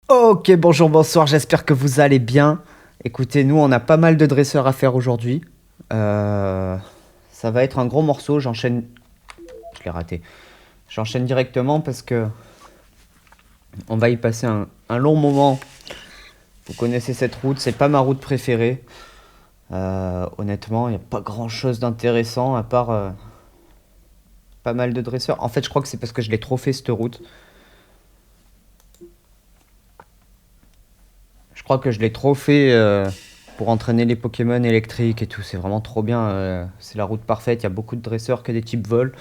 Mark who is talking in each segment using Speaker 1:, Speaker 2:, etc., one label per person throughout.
Speaker 1: Ok, bonjour, bonsoir, j'espère que vous allez bien. Écoutez, nous, on a pas mal de dresseurs à faire aujourd'hui. Euh, Ça va être un gros morceau, j'enchaîne... Je l'ai raté. J'enchaîne directement parce que on va y passer un long moment. Vous connaissez cette route, c'est pas ma route préférée. Honnêtement, il n'y a pas grand-chose d'intéressant à part pas mal de dresseurs. En fait, je crois que c'est parce que je l'ai trop fait cette route. Je crois que je l'ai trop fait pour entraîner les Pokémon électriques et tout. C'est vraiment trop bien. C'est la route parfaite. Il y a beaucoup de dresseurs que des types vol.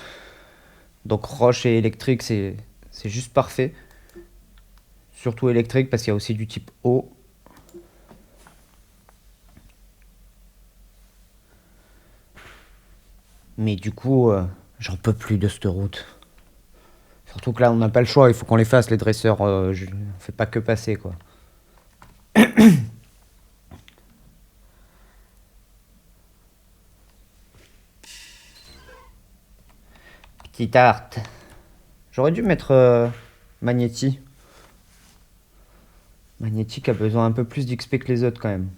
Speaker 1: Donc roche et électrique, c'est juste parfait. Surtout électrique parce qu'il y a aussi du type eau. Mais du coup, j'en peux plus de cette route. Surtout que là, on n'a pas le choix. Il faut qu'on les fasse, les dresseurs. On fait pas que passer, quoi. Petite art. J'aurais dû mettre Magnéti. Magnétique a besoin un peu plus d'XP que les autres, quand même.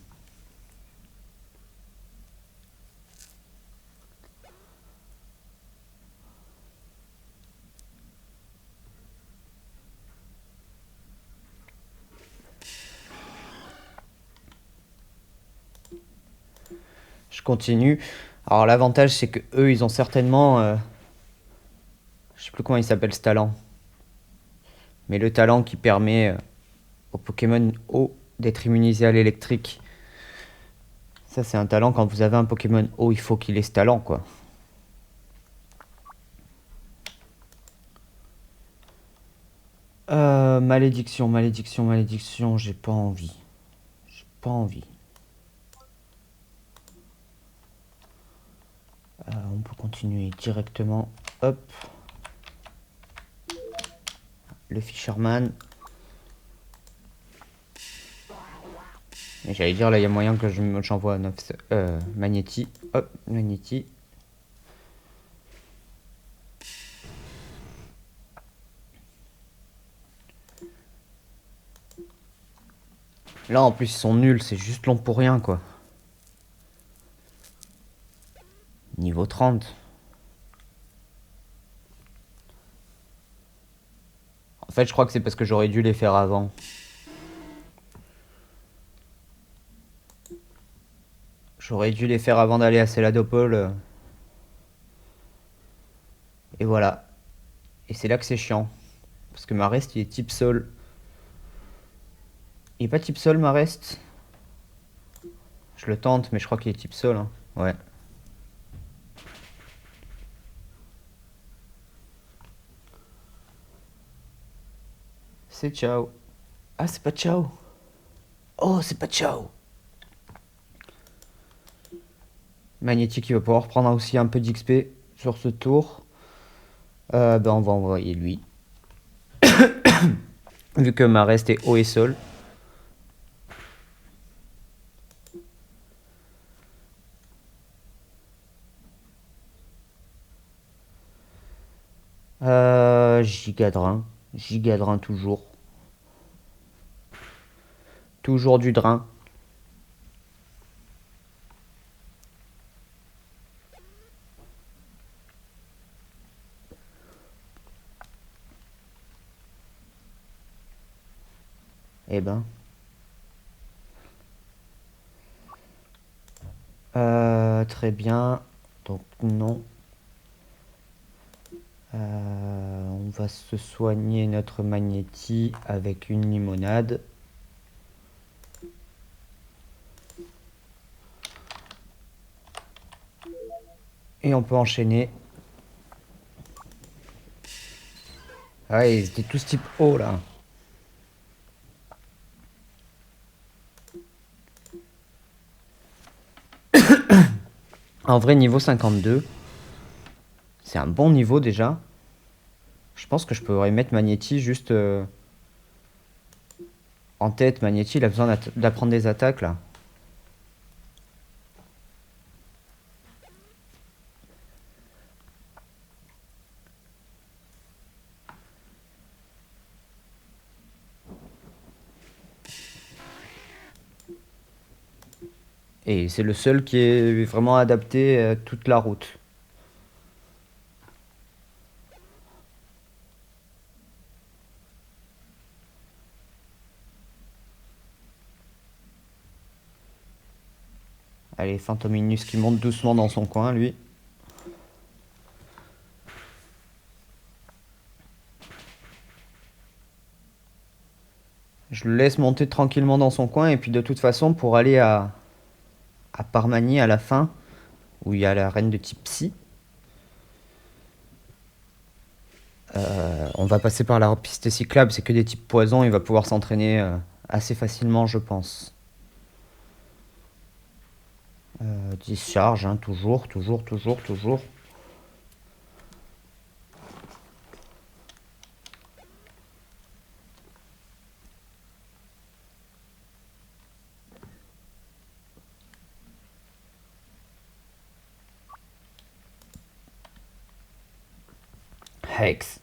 Speaker 1: Je continue. Alors l'avantage c'est que eux ils ont certainement, je sais plus comment il s'appelle ce talent, mais le talent qui permet aux Pokémon eau d'être immunisé à l'électrique. Ça c'est un talent, quand vous avez un Pokémon eau il faut qu'il ait ce talent quoi. Malédiction, malédiction, malédiction, j'ai pas envie. J'ai pas envie. On peut continuer directement. Hop, le Fisherman. Et j'allais dire là il y a moyen que j'envoie 9 Magnéti. Hop, Magnéti. Là en plus ils sont nuls, c'est juste long pour rien quoi. Niveau 30. En fait je crois que c'est parce que j'aurais dû les faire avant. J'aurais dû les faire avant d'aller à Céladopol. Et voilà. Et c'est là que c'est chiant. Parce que Marest il est type sol. Il est pas type sol Marest. Je le tente mais je crois qu'il est type sol. Hein. Ouais. C'est ciao. Ah c'est pas ciao. Oh c'est pas ciao. Magnétique il va pouvoir prendre aussi un peu d'XP sur ce tour. Ben on va envoyer lui. Vu que Marest est haut et sol. Gigadrin. Gigadrin toujours. Toujours du drain. Eh ben. Très bien. Donc non. On va se soigner notre magnétie avec une limonade. Et on peut enchaîner. Ah ouais, ils étaient tous type haut là. En vrai, niveau 52, c'est un bon niveau déjà. Je pense que je pourrais mettre Magnéti juste en tête. Magnéti, il a besoin d'apprendre des attaques là. Et c'est le seul qui est vraiment adapté à toute la route. Allez, Fantominus qui monte doucement dans son coin, lui. Je le laisse monter tranquillement dans son coin. Et puis de toute façon, pour aller à Parmanie à la fin, où il y a la reine de type Psy, on va passer par la piste cyclable. C'est que des types poison. Il va pouvoir s'entraîner assez facilement, je pense. Discharge, hein, toujours, toujours, toujours, toujours. Hex.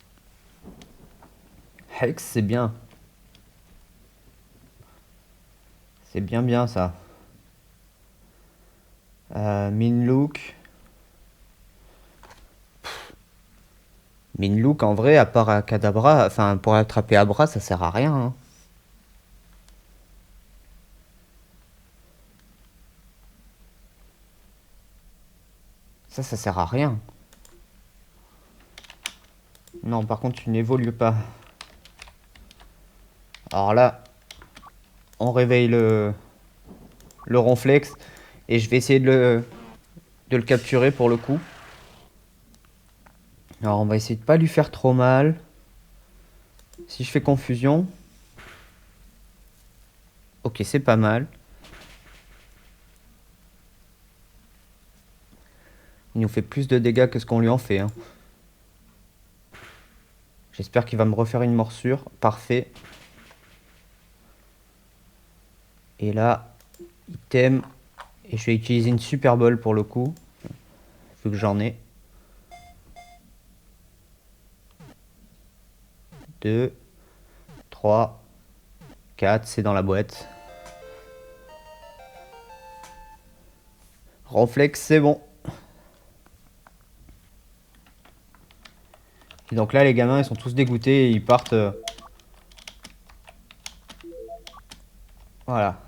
Speaker 1: Hex, c'est bien. C'est bien bien ça. Minlook. Minlook, en vrai, à part à Kadabra, enfin, pour attraper Abra, ça sert à rien, hein. Ça sert à rien. Non, par contre, tu n'évolues pas. Alors là, on réveille le ronflex. Et je vais essayer de le capturer pour le coup. Alors, on va essayer de pas lui faire trop mal. Si je fais confusion. Ok, c'est pas mal. Il nous fait plus de dégâts que ce qu'on lui en fait, hein. J'espère qu'il va me refaire une morsure. Parfait. Et là, item. Et je vais utiliser une Super Bowl pour le coup. Vu que j'en ai. 2, 3, 4, c'est dans la boîte. Ronflex, c'est bon. Et donc là, les gamins, ils sont tous dégoûtés et ils partent. Voilà.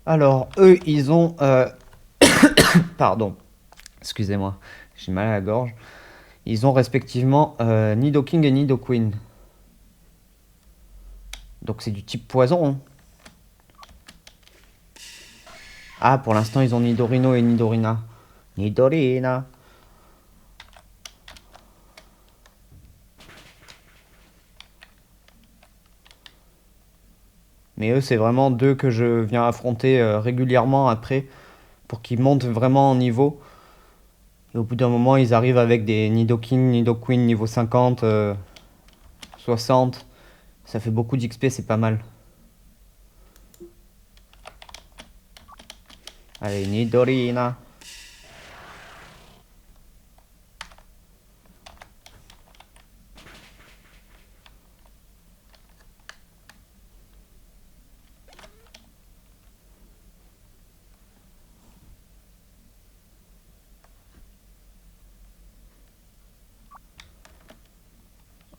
Speaker 1: Alors, eux, ils ont... Pardon. Excusez-moi. J'ai mal à la gorge. Ils ont respectivement Nidoking et Nidoqueen. Donc c'est du type poison, hein. Ah, pour l'instant, ils ont Nidorino et Nidorina. Nidorina. Mais eux, c'est vraiment deux que je viens affronter régulièrement après pour qu'ils montent vraiment en niveau. Et au bout d'un moment, ils arrivent avec des Nidoking, Nidoqueen niveau 50, 60. Ça fait beaucoup d'XP, c'est pas mal. Allez, Nidorina.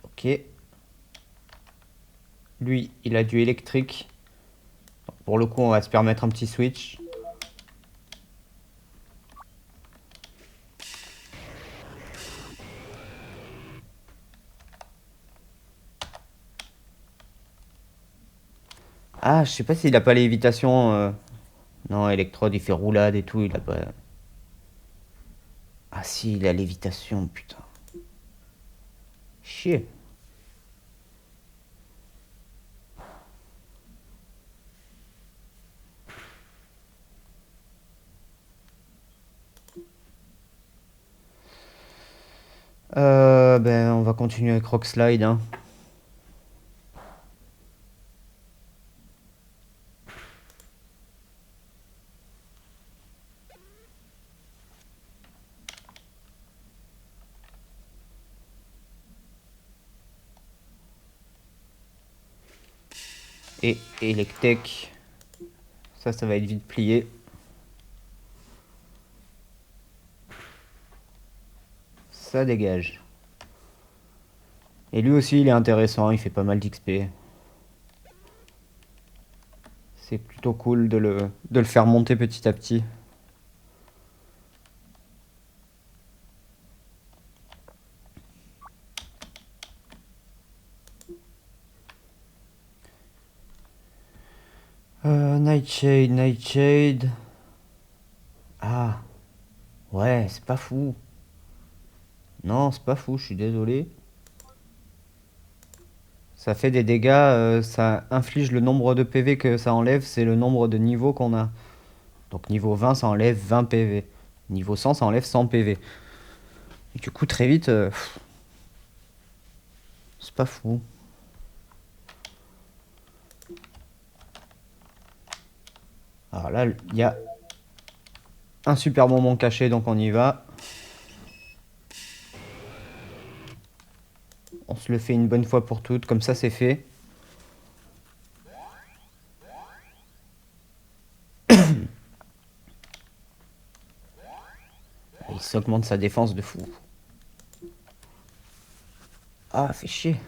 Speaker 1: Ok. Lui, il a du électrique. Pour le coup, on va se permettre un petit switch. Ah, je sais pas s'il a pas l'évitation. Non, Electrode, il fait roulade et tout, il a pas... Ah si, il a lévitation, putain. Chier. Ben, on va continuer avec Rock Slide, hein. Et Electek, Ça va être vite plié. Ça dégage. Et lui aussi, il est intéressant, il fait pas mal d'XP. C'est plutôt cool de le faire monter petit à petit. Nightshade, Nightshade. Ah, ouais, c'est pas fou. Non, c'est pas fou, je suis désolé. Ça fait des dégâts, ça inflige le nombre de PV que ça enlève, c'est le nombre de niveaux qu'on a. Donc niveau 20, ça enlève 20 PV. Niveau 100, ça enlève 100 PV. Et du coup, très vite, c'est pas fou. Alors là, il y a un super moment caché, donc on y va. On se le fait une bonne fois pour toutes, comme ça c'est fait. Il s'augmente sa défense de fou. Ah, fait chier.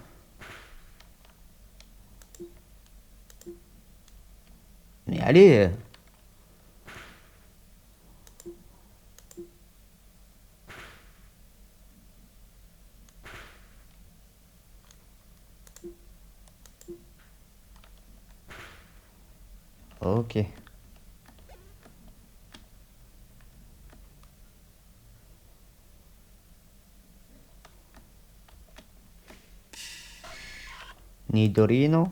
Speaker 1: Mais allez. Ok. Nidorino.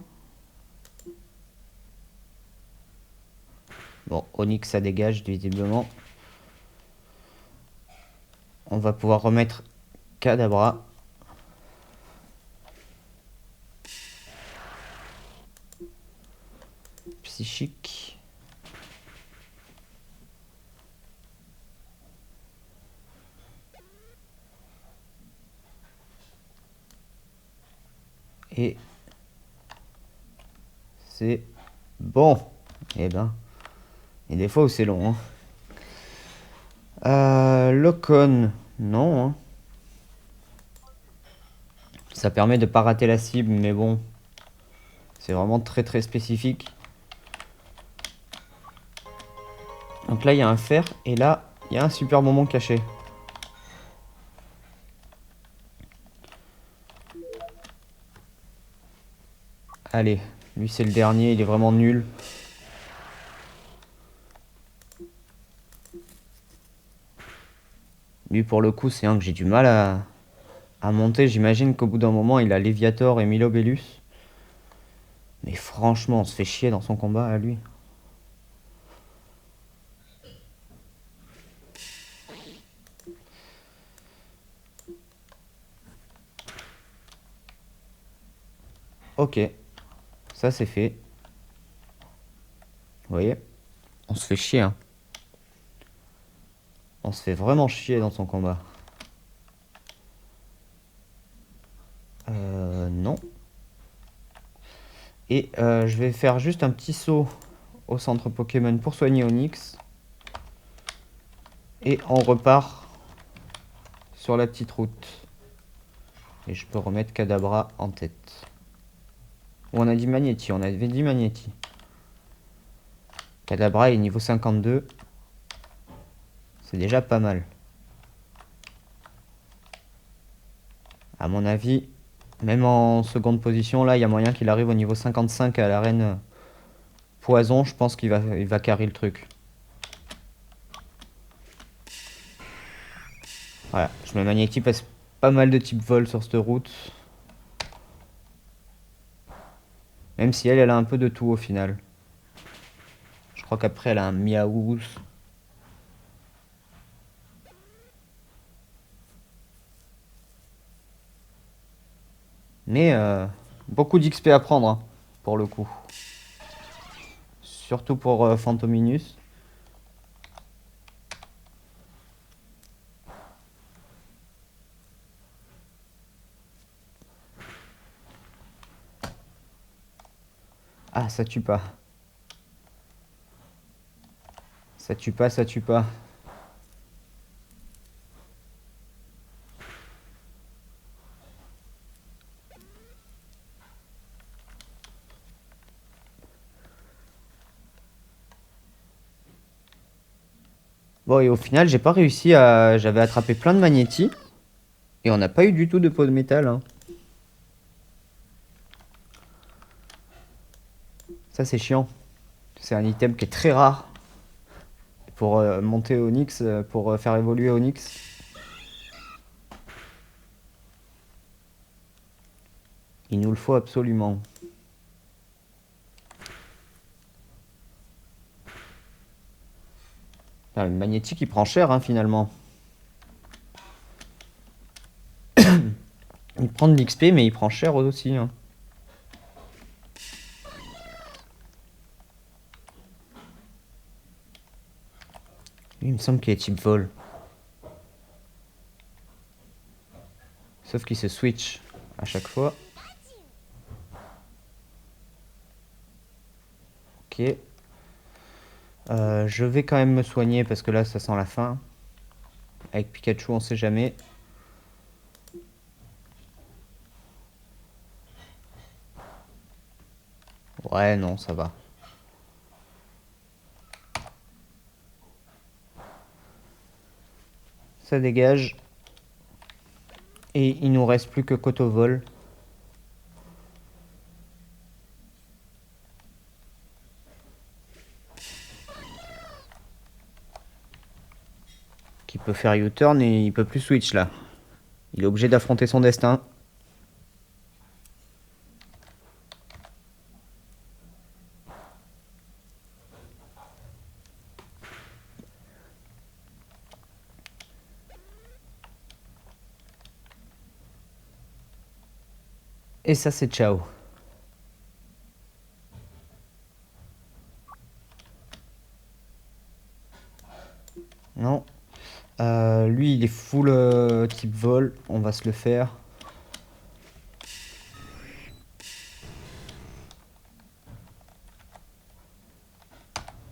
Speaker 1: Bon, Onyx ça dégage visiblement. On va pouvoir remettre Kadabra. Psychique. Et c'est bon. Eh ben, il y a des fois où c'est long. Locon, non. Hein. Ça permet de pas rater la cible, mais bon, c'est vraiment très spécifique. Donc là, il y a un fer, et là, il y a un super moment caché. Allez, lui c'est le dernier, il est vraiment nul. Lui pour le coup, c'est un que j'ai du mal à monter. J'imagine qu'au bout d'un moment, il a Léviator et Milobellus. Mais franchement, on se fait chier dans son combat à lui. Ok, ça c'est fait. Vous voyez, on se fait chier. Hein. On se fait vraiment chier dans son combat. Non. Et je vais faire juste un petit saut au centre Pokémon pour soigner Onyx. Et on repart sur la petite route. Et je peux remettre Kadabra en tête. Ou on a dit Magnéti, on avait dit Magnéti. Kadabra est niveau 52. C'est déjà pas mal. À mon avis, même en seconde position, là, il y a moyen qu'il arrive au niveau 55 à l'arène Poison. Je pense qu'il va carry le truc. Voilà, je mets Magnéti parce pas mal de types vol sur cette route. Même si elle a un peu de tout au final. Je crois qu'après, elle a un Miaouz. Mais beaucoup d'XP à prendre, hein, pour le coup. Surtout pour Phantominus. Ah, ça tue pas. Ça tue pas, ça tue pas. Bon, et au final, j'ai pas réussi à... J'avais attrapé plein de magnétis. Et on n'a pas eu du tout de peau de métal, hein. Ça, c'est chiant. C'est un item qui est très rare. Pour monter Onyx, pour faire évoluer Onyx. Il nous le faut absolument. Ah, le magnétique, il prend cher, hein, finalement. Il prend de l'XP, mais il prend cher aussi, hein. Il me semble qu'il est type vol. Sauf qu'il se switch à chaque fois. Ok. Je vais quand même me soigner parce que là, ça sent la fin. Avec Pikachu, on sait jamais. Ouais, non, ça va. Ça dégage. Et il nous reste plus que Kotovol. Qui peut faire U-turn et il peut plus switch là. Il est obligé d'affronter son destin. Et ça, c'est ciao. Non. Lui, il est full type vol. On va se le faire.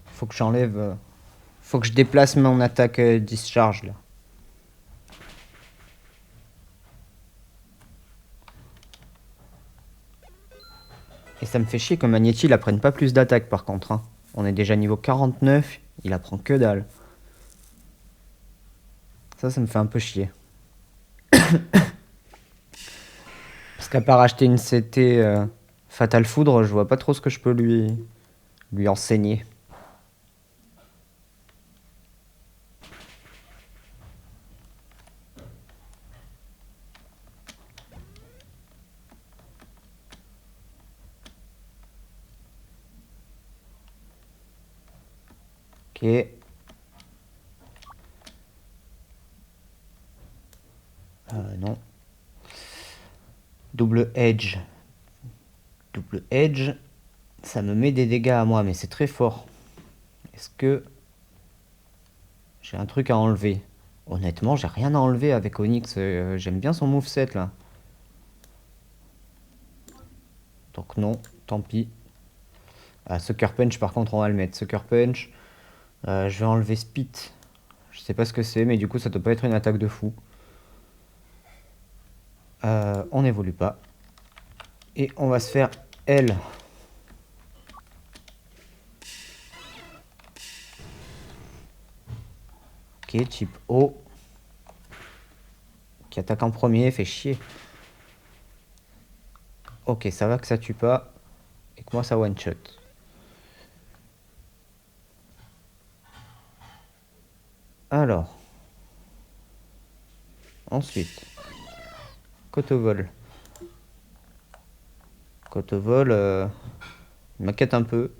Speaker 1: Faut que j'enlève... faut que je déplace mon attaque discharge là. Et ça me fait chier que Magnéti il apprenne pas plus d'attaque par contre, hein. On est déjà niveau 49, il apprend que dalle. Ça me fait un peu chier. Parce qu'à part acheter une CT Fatal Foudre, je vois pas trop ce que je peux lui enseigner. Ok. Non. Double Edge. Double Edge. Ça me met des dégâts à moi, mais c'est très fort. Est-ce que j'ai un truc à enlever? Honnêtement, j'ai rien à enlever avec Onyx. J'aime bien son moveset là. Donc non, tant pis. Sucker Punch, par contre, on va le mettre. Sucker Punch. Je vais enlever Spit. Je sais pas ce que c'est, mais du coup, ça doit pas être une attaque de fou. On n'évolue pas. Et on va se faire L. Ok, type O. Qui attaque en premier, fait chier. Ok, ça va que ça tue pas. Et que moi, ça one shot. Alors. Ensuite. Kotovol. Kotovol, il m'inquiète un peu.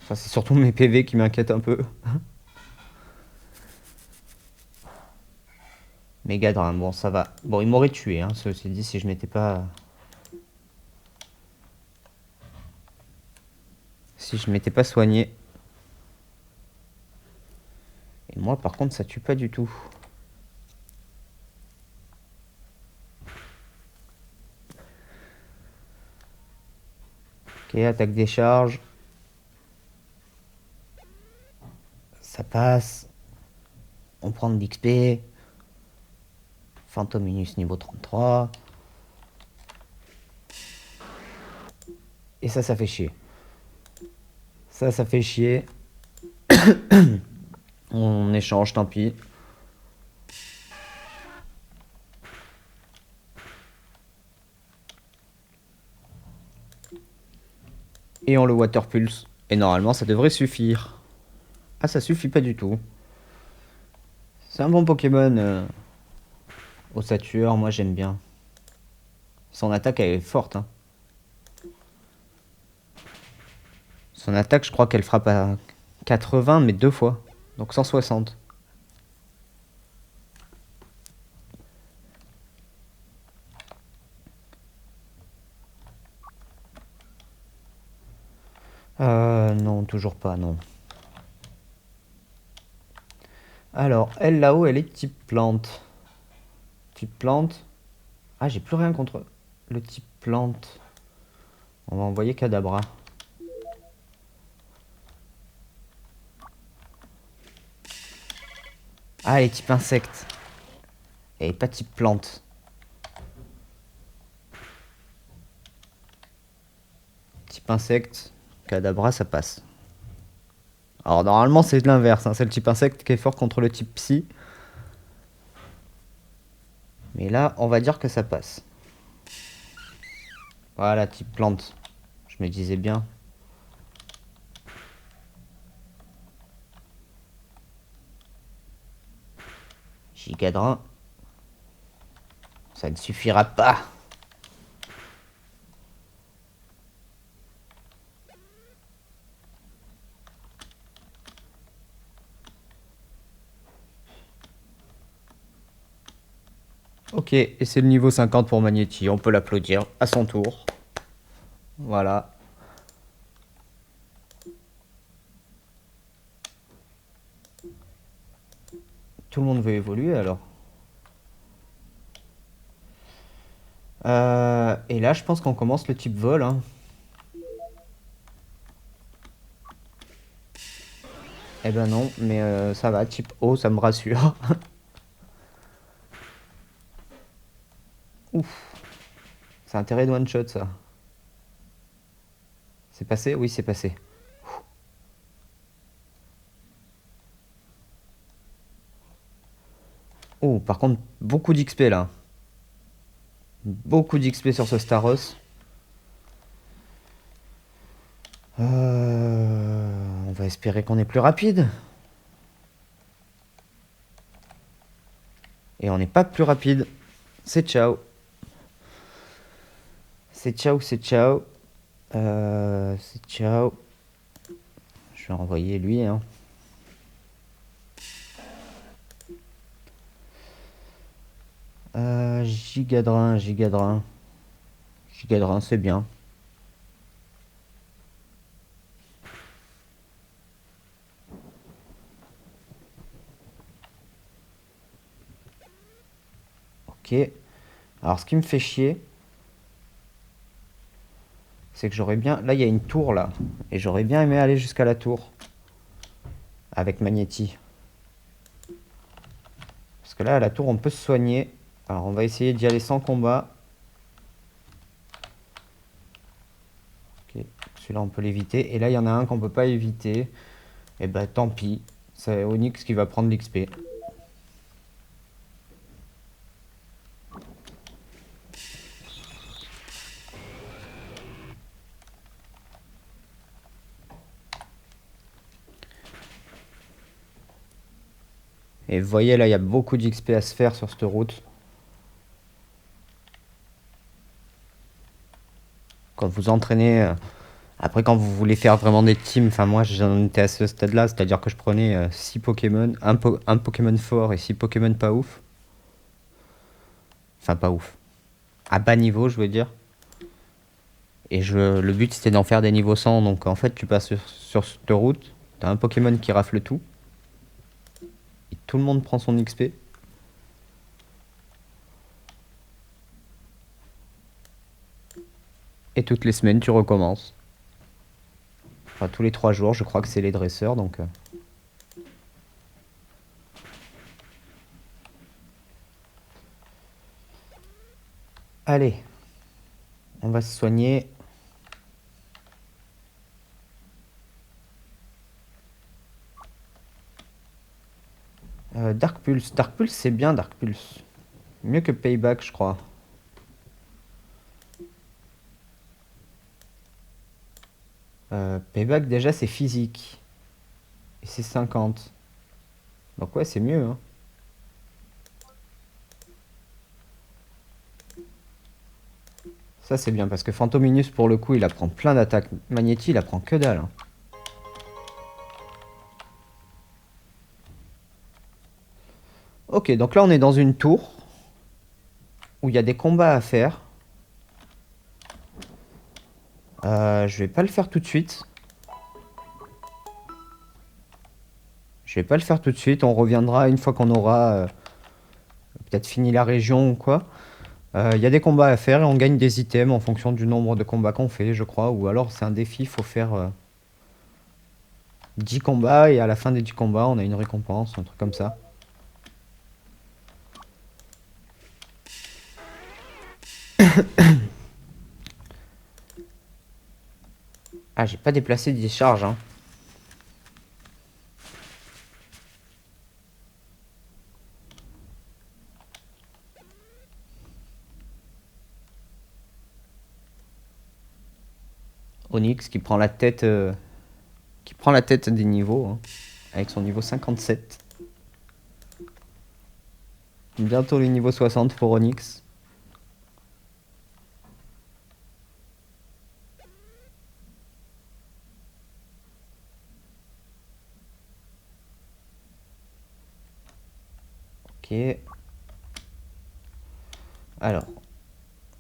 Speaker 1: Enfin, c'est surtout mes PV qui m'inquiètent un peu. Méga Drame, bon, ça va. Bon, il m'aurait tué, hein, ceci dit, si je m'étais pas... Si je m'étais pas soigné. Et moi, par contre, ça tue pas du tout. Ok, attaque décharge. passe. On prend de l'XP. Phantominus niveau 33. Et ça fait chier. Ça fait chier. On échange, tant pis. Et on le water pulse. Et normalement, ça devrait suffire. Ah, ça suffit pas du tout. C'est un bon Pokémon. Ossature, moi j'aime bien. Son attaque, elle est forte. Hein. Son attaque, je crois qu'elle frappe à 80, mais 2 fois. Donc 160. Non, toujours pas, non. Alors, elle là-haut, elle est type plante. Type plante. Ah, j'ai plus rien contre le type plante. On va envoyer Kadabra. Ah, elle est type insecte. Elle est pas type plante. Type insecte, Kadabra, ça passe. Alors, normalement, c'est l'inverse. Hein. C'est le type insecte qui est fort contre le type psy. Mais là, on va dire que ça passe. Voilà, type plante. Je me disais bien. Gigadrin. Ça ne suffira pas. Ok, et c'est le niveau 50 pour Magnéti. On peut l'applaudir à son tour. Voilà. Tout le monde veut évoluer alors. Et là, je pense qu'on commence le type vol. Hein. Eh ben non, mais ça va, type eau, ça me rassure. Ouf. C'est intérêt de one shot ça. C'est passé? Oui, c'est passé. Oh, par contre, beaucoup d'XP là. Beaucoup d'XP sur ce Staros. On va espérer qu'on est plus rapide. Et on n'est pas plus rapide. C'est ciao. C'est ciao, c'est ciao. C'est ciao. Je vais renvoyer lui. Hein. Gigadrin, Gigadrin. Gigadrin, c'est bien. Ok. Alors, ce qui me fait chier, c'est que j'aurais bien... Là, il y a une tour, là. Et j'aurais bien aimé aller jusqu'à la tour. Avec Magnéti. Parce que là, à la tour, on peut se soigner. Alors, on va essayer d'y aller sans combat. Ok. Celui-là, on peut l'éviter. Et là, il y en a un qu'on peut pas éviter. Et bah, tant pis. C'est Onyx qui va prendre l'XP. Et vous voyez, là, il y a beaucoup d'XP à se faire sur cette route. Quand vous entraînez... Après, quand vous voulez faire vraiment des teams, enfin moi j'en étais à ce stade-là, c'est-à-dire que je prenais 6 Pokémon, un Pokémon fort et 6 Pokémon pas ouf. Enfin pas ouf. À bas niveau, je veux dire. Et le but c'était d'en faire des niveaux 100, donc en fait tu passes sur cette route, t'as un Pokémon qui rafle tout, et tout le monde prend son XP. Et toutes les semaines tu recommences. Enfin tous les 3 jours, je crois que c'est les dresseurs, donc... Allez, on va se soigner. Dark Pulse. Dark Pulse, c'est bien, Dark Pulse. Mieux que Payback, je crois. Payback, déjà, c'est physique. Et c'est 50. Donc ouais, c'est mieux, hein. Ça, c'est bien, parce que Phantominus, pour le coup, il apprend plein d'attaques. Magnéti, il apprend que dalle, hein. Ok, donc là, on est dans une tour où il y a des combats à faire. Je vais pas le faire tout de suite. Je vais pas le faire tout de suite. On reviendra une fois qu'on aura peut-être fini la région ou quoi. Il y a des combats à faire et on gagne des items en fonction du nombre de combats qu'on fait, je crois. Ou alors c'est un défi, il faut faire 10 combats et à la fin des 10 combats, on a une récompense, un truc comme ça. Ah, j'ai pas déplacé des charges, hein. Onyx qui prend la tête des niveaux, hein, avec son niveau 57. Bientôt le niveau 60 pour Onyx. Ok. Alors,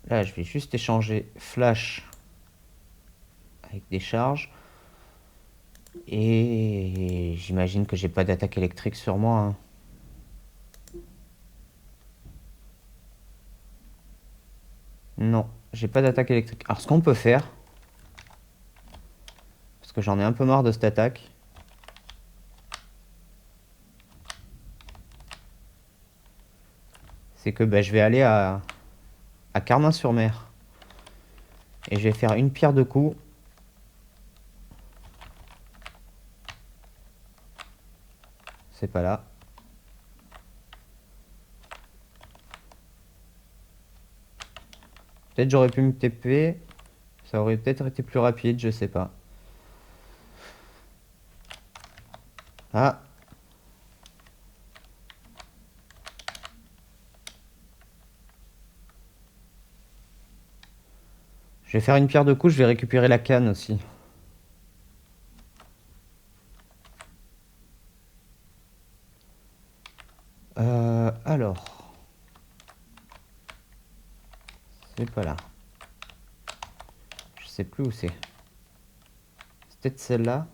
Speaker 1: là, je vais juste échanger Flash avec des charges. Et j'imagine que j'ai pas d'attaque électrique sur moi, hein. Non, j'ai pas d'attaque électrique. Alors, ce qu'on peut faire, parce que j'en ai un peu marre de cette attaque, c'est que bah, je vais aller à Carmin-sur-Mer. Et je vais faire une pierre de coups. C'est pas là. Peut-être j'aurais pu me TP. Ça aurait peut-être été plus rapide, je sais pas. Ah, je vais faire une pierre de coups, je vais récupérer la canne aussi. Alors. C'est pas là. Je sais plus où c'est. C'est peut-être celle-là.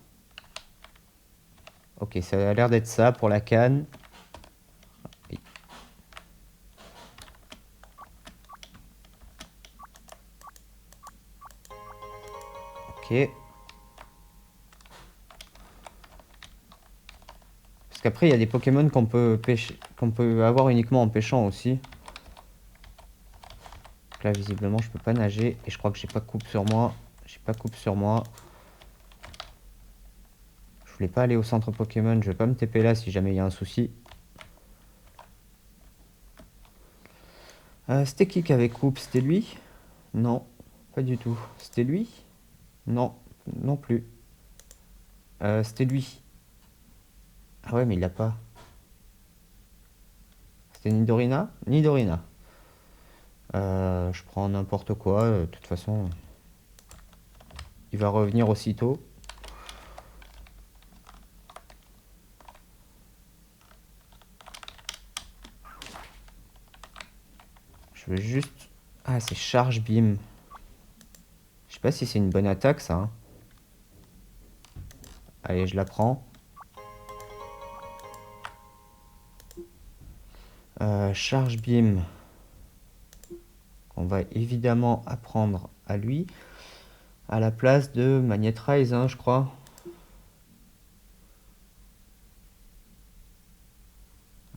Speaker 1: Ok, ça a l'air d'être ça pour la canne. Oui. Ok. Parce qu'après, il y a des Pokémon qu'on peut pêcher, qu'on peut avoir uniquement en pêchant aussi. Donc là, visiblement, je peux pas nager. Et je crois que j'ai pas coupe sur moi. J'ai pas coupe sur moi. Je voulais pas aller au centre Pokémon. Je vais pas me TP là si jamais il y a un souci. C'était qui avait coupe? C'était lui? Non, pas du tout. C'était lui? Non, non plus. C'était lui. Ah ouais, mais il l'a pas. C'était Nidorina? Nidorina. Je prends n'importe quoi. De toute façon, il va revenir aussitôt. Je veux juste... Ah, c'est charge beam. Je sais pas si c'est une bonne attaque, ça, hein. Allez, je la prends. Charge beam. On va évidemment apprendre à lui. À la place de Magnetrize, hein, je crois.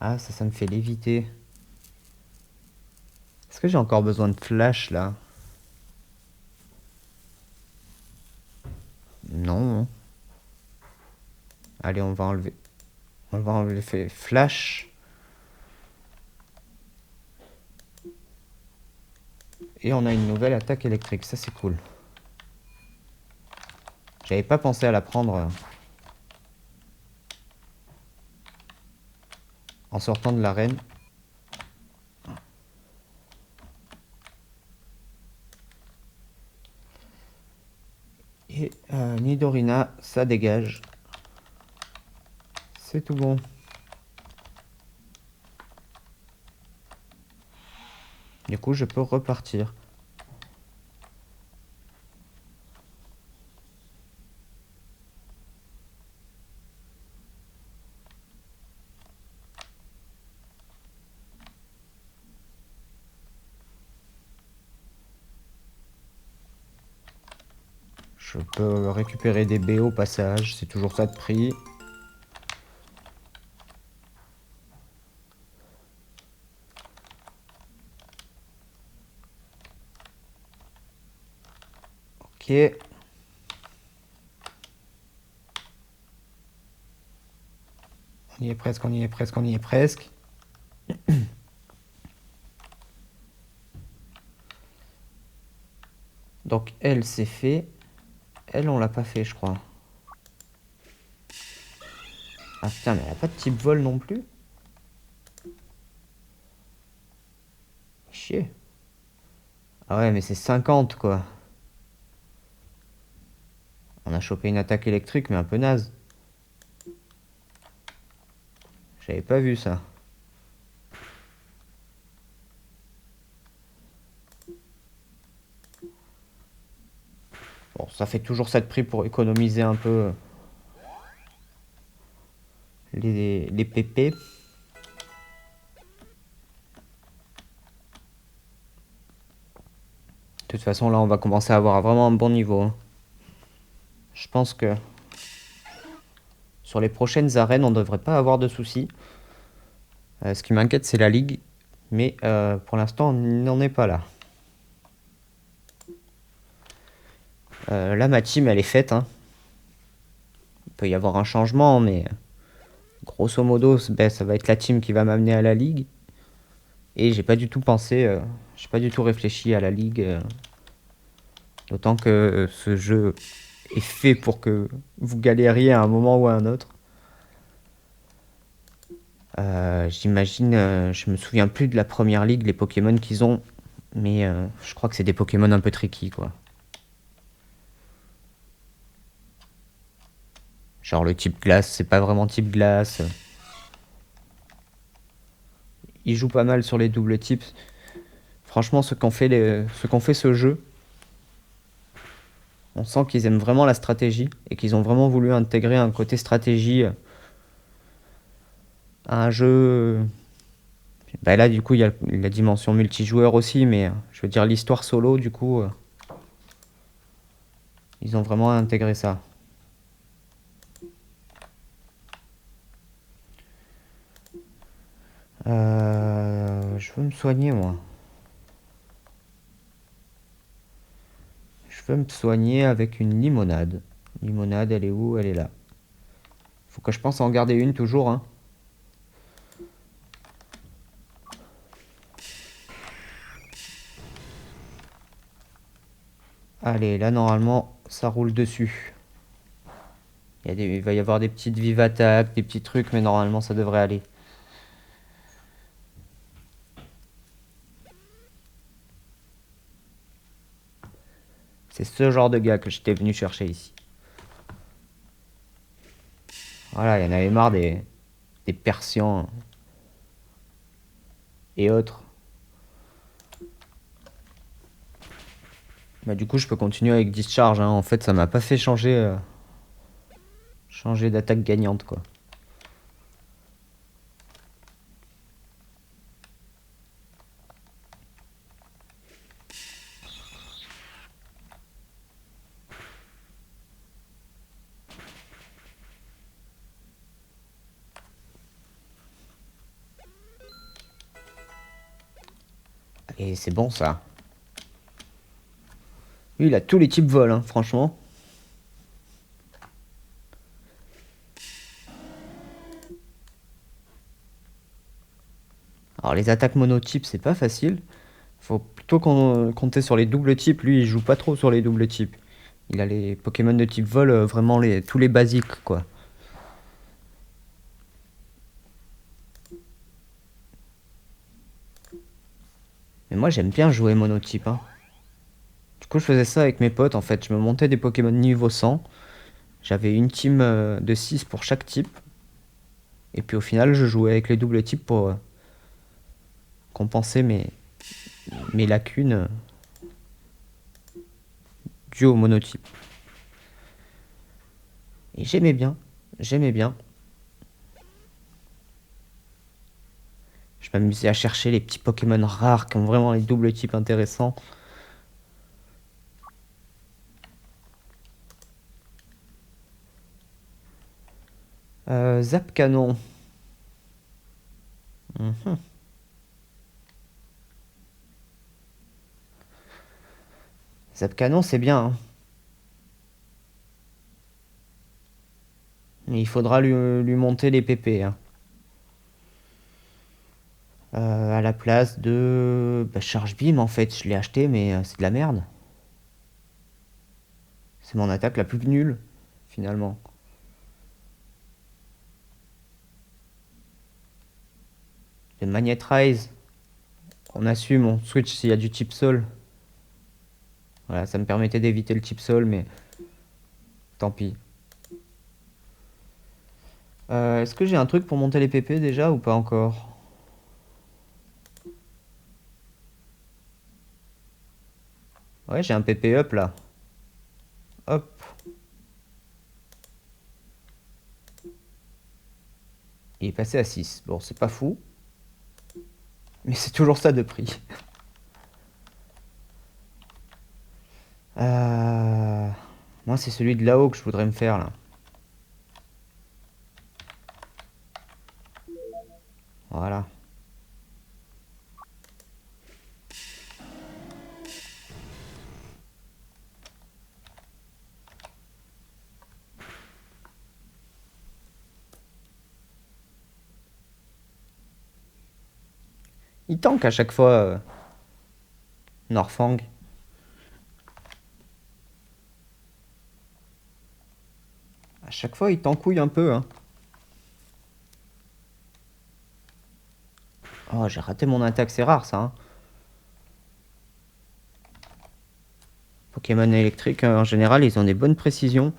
Speaker 1: Ah, ça me fait léviter. Est-ce que j'ai encore besoin de flash là? Non. Allez, on va enlever. On va enlever flash. Et on a une nouvelle attaque électrique. Ça, c'est cool. J'avais pas pensé à la prendre en sortant de l'arène. Et Nidorina, ça dégage. C'est tout bon. Du coup, je peux repartir. Je peux récupérer des baies au passage, c'est toujours ça de prix. Ok. On y est presque, on y est presque, on y est presque. Donc elle, c'est fait. Elle, on l'a pas fait, je crois. Ah putain, mais elle a pas de type vol non plus. Chier. Ah ouais, mais c'est 50 quoi. On a chopé une attaque électrique, mais un peu naze. J'avais pas vu ça. Bon, ça fait toujours ça de prix pour économiser un peu les PP. De toute façon, là, on va commencer à avoir vraiment un bon niveau, hein. Je pense que sur les prochaines arènes, on devrait pas avoir de soucis. Ce qui m'inquiète, c'est la ligue. Mais pour l'instant, on n'en est pas là. Là, ma team, elle est faite, hein. Il peut y avoir un changement, mais grosso modo, ben, ça va être la team qui va m'amener à la ligue. Et j'ai pas du tout pensé, j'ai pas du tout réfléchi à la ligue. D'autant que ce jeu est fait pour que vous galériez à un moment ou à un autre. J'imagine, je me souviens plus de la première ligue, les Pokémon qu'ils ont. Mais je crois que c'est des Pokémon un peu tricky, quoi. Genre le type glace, c'est pas vraiment type glace. Ils jouent pas mal sur les doubles types. Franchement, ceux qu'on fait ce jeu, on sent qu'ils aiment vraiment la stratégie et qu'ils ont vraiment voulu intégrer un côté stratégie à un jeu. Bah là, du coup, il y a la dimension multijoueur aussi, mais je veux dire l'histoire solo, du coup, ils ont vraiment intégré ça. Je veux me soigner, moi. Je veux me soigner avec une limonade. Limonade, elle est où? Elle est là. Faut que je pense à en garder une toujours, hein. Allez, là, normalement, ça roule dessus. Il va y avoir des petites vives attaques, des petits trucs, mais normalement, ça devrait aller. C'est ce genre de gars que j'étais venu chercher ici. Voilà, il y en avait marre des Persians et autres. Bah, du coup, je peux continuer avec Discharge, hein. En fait, ça m'a pas fait changer d'attaque gagnante, quoi. Et c'est bon ça. Lui, il a tous les types vol, hein, franchement. Alors les attaques monotypes, c'est pas facile. Faut plutôt compter sur les doubles types. Lui, il joue pas trop sur les doubles types. Il a les Pokémon de type vol, vraiment tous les basiques, quoi. Mais moi, j'aime bien jouer monotype, hein. Du coup, je faisais ça avec mes potes, en fait. Je me montais des Pokémon niveau 100. J'avais une team de 6 pour chaque type. Et puis au final, je jouais avec les doubles types pour compenser mes lacunes dues au monotype. Et j'aimais bien. J'aimais bien. Je m'amusais à chercher les petits Pokémon rares qui ont vraiment les doubles types intéressants. Zap Canon. Mhm. Zap Canon, c'est bien, hein. Mais il faudra lui monter les PP, hein. À la place de Charge Beam, en fait, je l'ai acheté, mais c'est de la merde. C'est mon attaque la plus nulle, finalement. Le Magnet Rise. On assume, on switch s'il y a du type Sol. Voilà, ça me permettait d'éviter le type Sol, mais tant pis. Est-ce que j'ai un truc pour monter les PP déjà ou pas encore? Ouais, j'ai un PP up là. Hop. Il est passé à 6. Bon, c'est pas fou. Mais c'est toujours ça de prix. Moi, c'est celui de là-haut que je voudrais me faire là. Voilà. Il tank à chaque fois, Norfang. À chaque fois, il tankouille un peu, hein. Oh, j'ai raté mon attaque, c'est rare ça, hein. Pokémon électriques, en général, ils ont des bonnes précisions.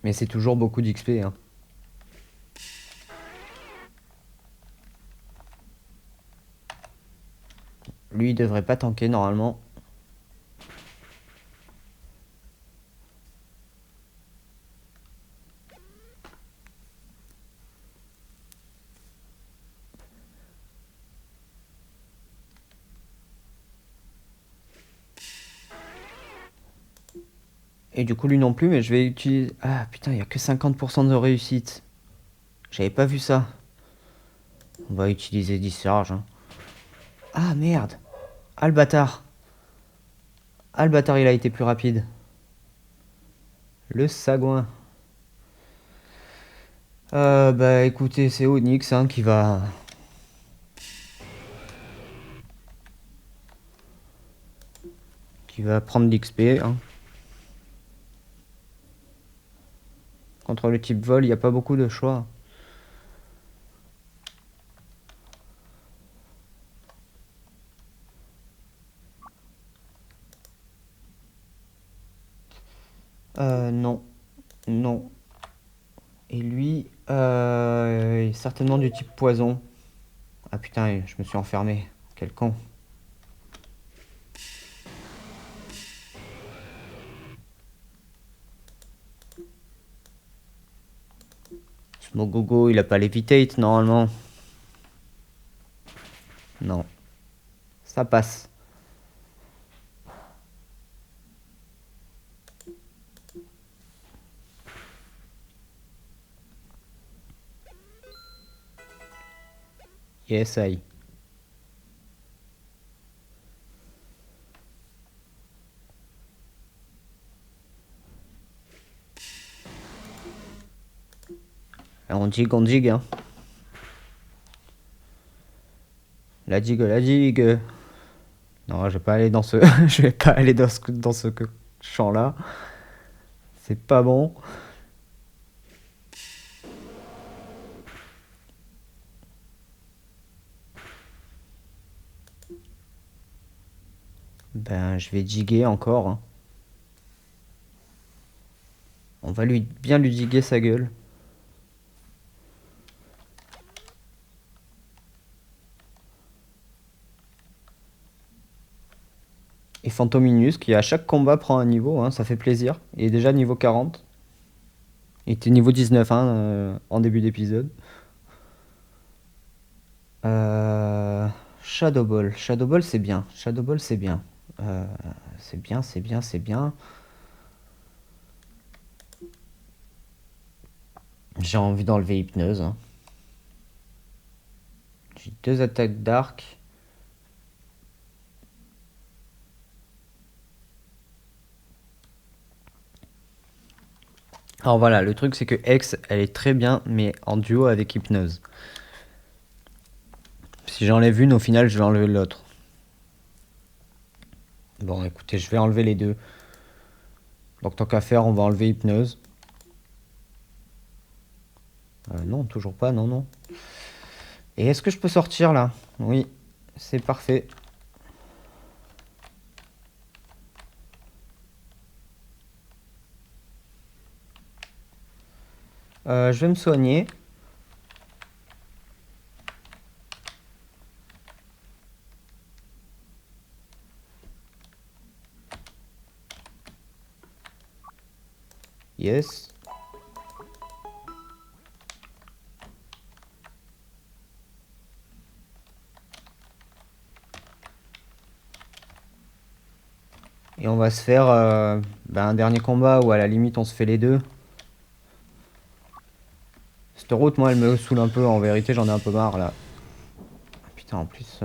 Speaker 1: Mais c'est toujours beaucoup d'XP, hein. Lui, il devrait pas tanker normalement. Et du coup, lui non plus, mais je vais utiliser... Ah putain, il n'y a que 50% de réussite. J'avais pas vu ça. On va utiliser Discharge, hein. Ah merde. Ah le bâtard. Ah le bâtard, il a été plus rapide. Le sagouin. Bah écoutez, c'est Onyx hein, qui va prendre l'XP, hein. Contre le type vol, il n'y a pas beaucoup de choix. Non. Non. Et lui, il est certainement du type poison. Ah putain, je me suis enfermé. Quel con. Smogogo, il a pas l'Evitate normalement. Non. Ça passe. Yes, I. On digue, hein. La digue, la digue. Non, je vais pas aller dans ce, je vais pas aller dans ce champ-là. C'est pas bon. Ben, je vais diguer encore, hein. On va bien lui diguer sa gueule. Et Fantominus qui à chaque combat prend un niveau, hein, ça fait plaisir. Il est déjà niveau 40. Il était niveau 19 hein, en début d'épisode. Shadow Ball. Shadow Ball c'est bien. Shadow Ball c'est bien. C'est bien, c'est bien, c'est bien. J'ai envie d'enlever Hypneuse, hein. J'ai 2 attaques d'arc. Alors voilà, le truc c'est que X, elle est très bien, mais en duo avec Hypnose. Si j'enlève une, au final, je vais enlever l'autre. Bon, écoutez, je vais enlever les deux. Donc tant qu'à faire, on va enlever Hypnose. Non, toujours pas, non, non. Et est-ce que je peux sortir là? Oui, c'est parfait. Je vais me soigner. Yes. Et on va se faire un dernier combat où à la limite on se fait les deux. Cette route, moi, elle me saoule un peu. En vérité, j'en ai un peu marre là. Putain, en plus...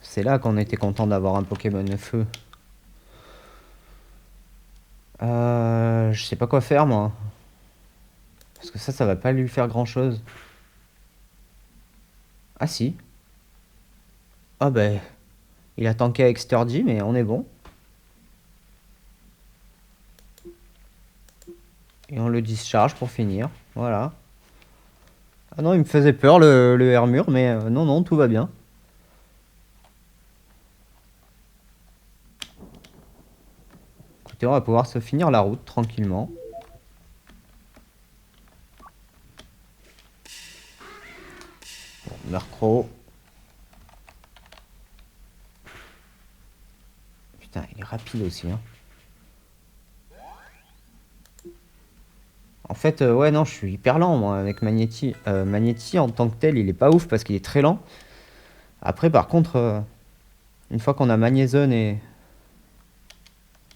Speaker 1: c'est là qu'on était content d'avoir un Pokémon feu. Je sais pas quoi faire, moi. Parce que ça va pas lui faire grand-chose. Ah si. Ah ben... il a tanké avec Sturdy, mais on est bon. Et on le discharge pour finir. Voilà. Ah non, il me faisait peur le Hermure, mais non, non, tout va bien. Écoutez, on va pouvoir se finir la route tranquillement. Bon, Murkrow. Putain, il est rapide aussi, hein. En fait, ouais, non, je suis hyper lent, moi, avec Magnéti. Magnéti, en tant que tel, il est pas ouf parce qu'il est très lent. Après, par contre, une fois qu'on a Magnézone et...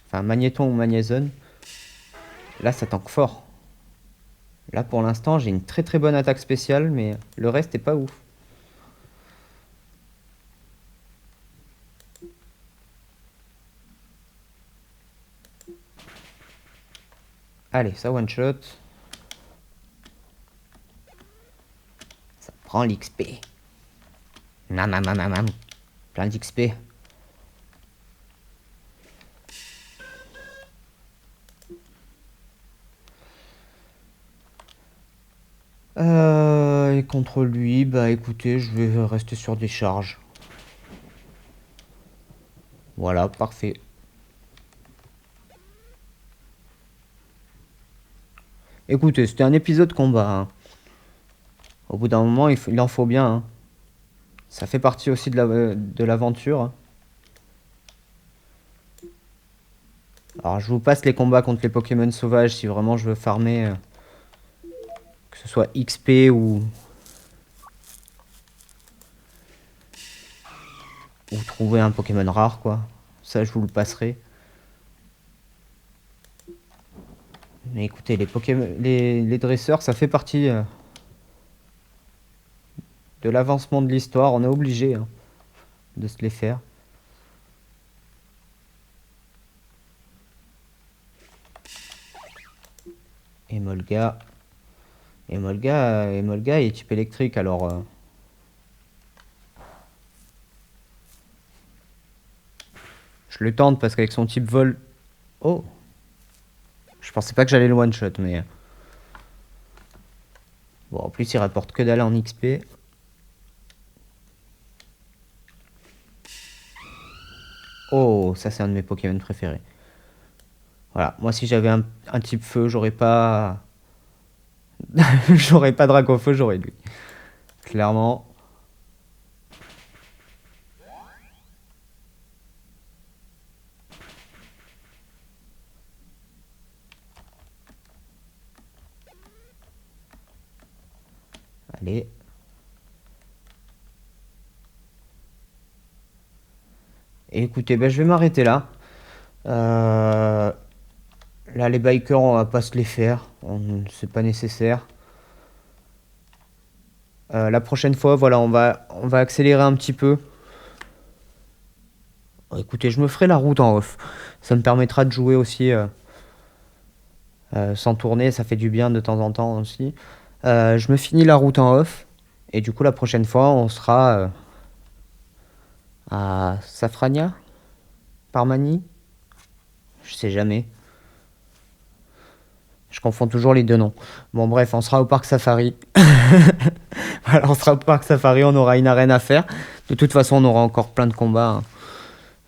Speaker 1: enfin, Magnéton ou Magnézone, là, ça tank fort. Là, pour l'instant, j'ai une très très bonne attaque spéciale, mais le reste est pas ouf. Allez, ça one shot. Ça prend l'XP. Nananananam. Plein d'XP. Et contre lui, bah écoutez, je vais rester sur des charges. Voilà, parfait. Écoutez, c'était un épisode combat, hein. Au bout d'un moment, il en faut bien, hein. Ça fait partie aussi de l'aventure, hein. Alors, je vous passe les combats contre les Pokémon sauvages si vraiment je veux farmer, que ce soit XP ou trouver un Pokémon rare, quoi. Ça, je vous le passerai. Mais écoutez, les dresseurs, ça fait partie de l'avancement de l'histoire. On est obligé hein, de se les faire. Et Molga. Et Molga est type électrique alors. Je le tente parce qu'avec son type vol. Oh! Je pensais pas que j'allais le one shot, mais. Bon, en plus, il rapporte que dalle en XP. Oh, ça, c'est un de mes Pokémon préférés. Voilà, moi, si j'avais un type feu, j'aurais pas. J'aurais pas Dracofeu, j'aurais lui. Clairement. Allez. Et écoutez, ben, je vais m'arrêter là. Là, les bikers, on va pas se les faire. C'est pas nécessaire. La prochaine fois, voilà, on va accélérer un petit peu. Bon, écoutez, je me ferai la route en off. Ça me permettra de jouer aussi sans tourner. Ça fait du bien de temps en temps aussi. Je me finis la route en off. Et du coup, la prochaine fois, on sera à Safrania, Parmanie. Je sais jamais. Je confonds toujours les deux noms. Bon, bref, on sera au parc Safari. Voilà, on sera au parc Safari, on aura une arène à faire. De toute façon, on aura encore plein de combats. Hein.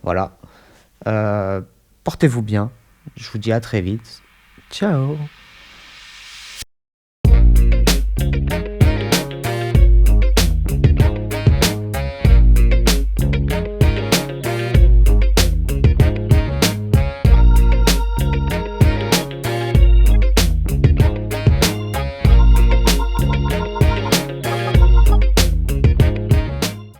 Speaker 1: Voilà. Portez-vous bien. Je vous dis à très vite. Ciao.